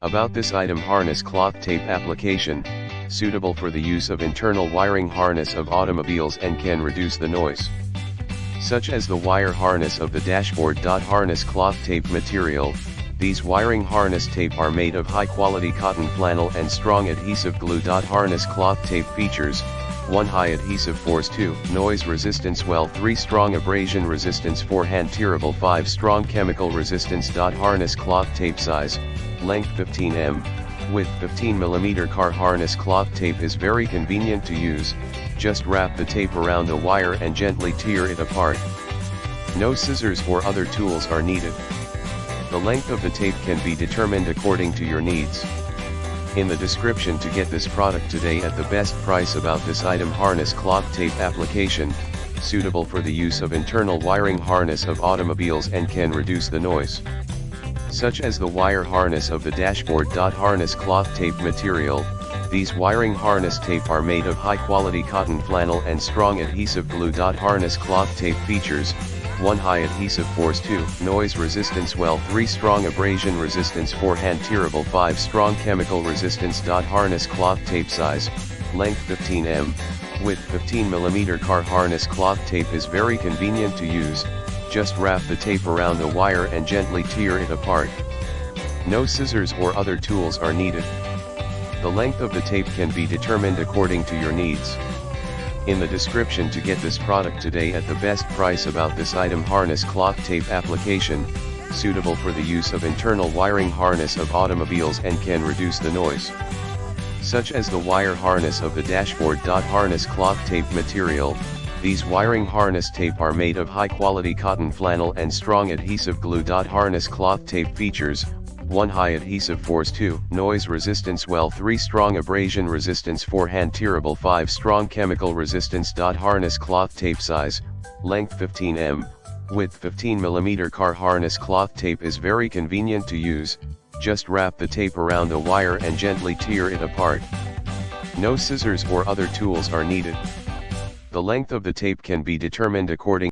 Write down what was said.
About this item: harness cloth tape application, suitable for the use of internal wiring harness of automobiles and can reduce the noise. Such as the wire harness of the dashboard. Harness cloth tape material. These wiring harness tape are made of high quality cotton flannel and strong adhesive glue. Harness cloth tape features: 1. High adhesive force. 2. Noise resistance. 3. Strong abrasion resistance. 4. Hand tearable. 5. Strong chemical resistance. Harness cloth tape size: length 15 mm, width 15 mm. Car harness cloth tape is very convenient to use. Just wrap the tape around a wire and gently tear it apart. No scissors or other tools are needed. The length of the tape can be determined according to your needs. In the description to get this product today at the best price. About this item: harness cloth tape application, suitable for the use of internal wiring harness of automobiles and can reduce the noise. Such as the wire harness of the dashboard. Harness cloth tape material. These wiring harness tape are made of high quality cotton flannel and strong adhesive glue. Harness cloth tape features: 1. High adhesive force. 2. Noise resistance. 3. Strong abrasion resistance. 4. Hand tearable. 5. Strong chemical resistance. Harness cloth tape size: length 15 mm, width 15 mm. Car harness cloth tape is very convenient to use. Just wrap the tape around a wire and gently tear it apart. No scissors or other tools are needed. The length of the tape can be determined according to your needs. In the description to get this product today at the best price. About this item: harness cloth tape application, suitable for the use of internal wiring harness of automobiles and can reduce the noise. Such as the wire harness of the dashboard. Harness cloth tape material. These wiring harness tape are made of high quality cotton flannel and strong adhesive glue. Harness cloth tape features: 1. High adhesive force. 2. Noise resistance. 3. Strong abrasion resistance. 4. Hand tearable. 5. Strong chemical resistance. Harness cloth tape size: length 15 mm, width 15 mm. Car harness cloth tape is very convenient to use. Just wrap the tape around a wire and gently tear it apart. No scissors or other tools are needed. The length of the tape can be determined according